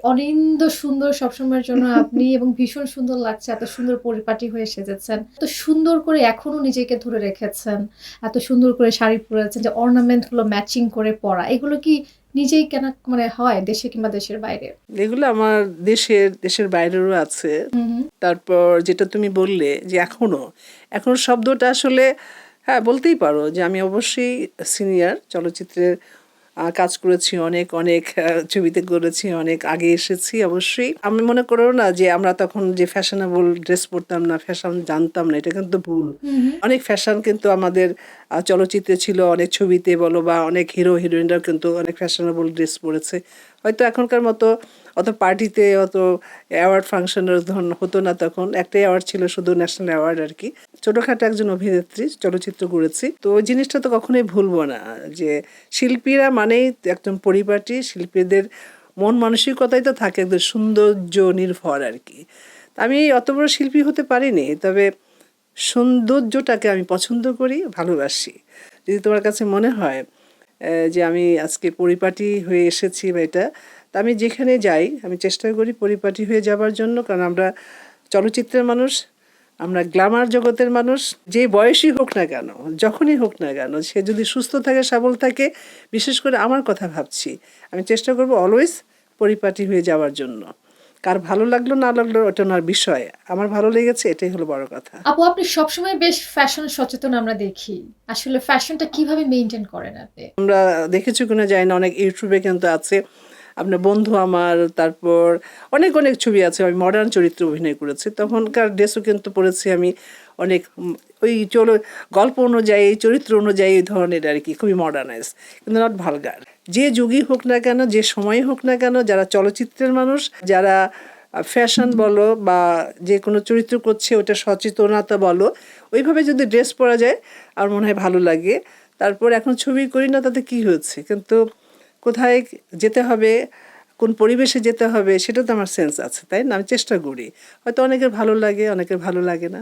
অনিন্দ্য সুন্দর সবসময়ের জন্য আপনি এবং ভীষণ সুন্দর লাগছে। এত সুন্দর পরিপাটি হয়ে সেজেছেন। এত সুন্দর করে এখনো নিজেকে ধরে রেখেছেন। এত সুন্দর করে শাড়ি পরেছেন যে অর্নামেন্ট গুলো ম্যাচিং করে পরা। এগুলো কি নিজেই কেনা মানে হয় দেশে কিংবা দেশের বাইরে? এগুলো আমার দেশের বাইরেরও আছে। হুম, হুম। তারপর যেটা তুমি বললে যে এখনো শব্দটা আসলে হ্যাঁ বলতেই পারো যে আমি অবশ্যই সিনিয়র চলচ্চিত্রের কাজ করেছি অনেক অনেক ছবিতে করেছি অনেক আগে এসেছি অবশ্যই আমি মনে করো না যে আমরা তখন যে ফ্যাশনেবল ড্রেস পরতাম না ফ্যাশন জানতাম না এটা কিন্তু ভুল হুম, হুম। অনেক ফ্যাশন কিন্তু আমাদের চলচ্চিত্রে ছিল অনেক ছবিতে বলো বা অনেক হিরো হিরোইনরাও কিন্তু অনেক ফ্যাশনেবল ড্রেস পরেছে হয়তো এখনকার মতো অত পার্টিতে অত অ্যাওয়ার্ড ফাংশনের হতো না তখন একটাই অ্যাওয়ার্ড ছিল শুধু ন্যাশনাল অ্যাওয়ার্ড আর কি ছোটখাটো একজন অভিনেত্রী চলচ্চিত্র করেছি তো ওই জিনিসটা তো কখনোই ভুলবো না যে শিল্পীরা মানেই একদম পরিপাটি শিল্পীদের মন মানসিকতাই তো থাকে একদম সৌন্দর্য নির্ভর আর কি আমি অত বড় শিল্পী হতে পারিনি তবে সৌন্দর্যটাকে আমি পছন্দ করি ভালোবাসি যদি তোমার কাছে মনে হয় যে আমি আজকে পরিপাটি হয়ে এসেছি বা এটা তা আমি যেখানে যাই আমি চেষ্টা করি পরিপাটি হয়ে যাবার জন্য কারণ আমরা চলচ্চিত্রের মানুষ আমরা গ্ল্যামার জগতের মানুষ যে বয়সই হোক না কেন যখনই হোক না কেন সে যদি সুস্থ থাকে সবল থাকে বিশেষ করে আমার কথা ভাবছি আমি চেষ্টা করব অলওয়েজ পরিপাটি হয়ে যাওয়ার জন্য কার ভালো লাগলো না লাগলো ওটা ওনার বিষয় আমার ভালো লেগেছে এটাই হলো বড় কথা আপু আপনি সবসময় বেশ ফ্যাশন সচেতন আমরা দেখি। আসলে ফ্যাশনটা কিভাবে মেইনটেইন করেন আপনি? আমরা দেখেছি কিনা জানি না অনেক ইউটিউবে কিন্তু আছে আপনার বন্ধু আমার তারপর অনেক অনেক ছবি আছে আমি মডার্ন চরিত্রে অভিনয় করেছি তখনকার ড্রেসও কিন্তু পরেছি আমি অনেক ওই গল্প অনুযায়ী চরিত্র অনুযায়ী এই ধরনের আর কি খুবই মডার্নাইজ কিন্তু নট ভালগার যে যুগই হোক না কেন যে সময়ই হোক না কেন যারা চলচ্চিত্রের মানুষ যারা ফ্যাশন বলো বা যে কোনো চরিত্র করছে ওটা সচেতনতা বলো ওইভাবে যদি ড্রেস পরা যায় আমার মনে হয় ভালো লাগে তারপর এখন ছবি করি না তাতে কি হচ্ছে কিন্তু কোথায় যেতে হবে কোন পরিবেশে যেতে হবে সেটা তো আমার সেন্স আছে তাই না আমি চেষ্টা করি হয়তো অনেকের ভালো লাগে অনেকের ভালো লাগে না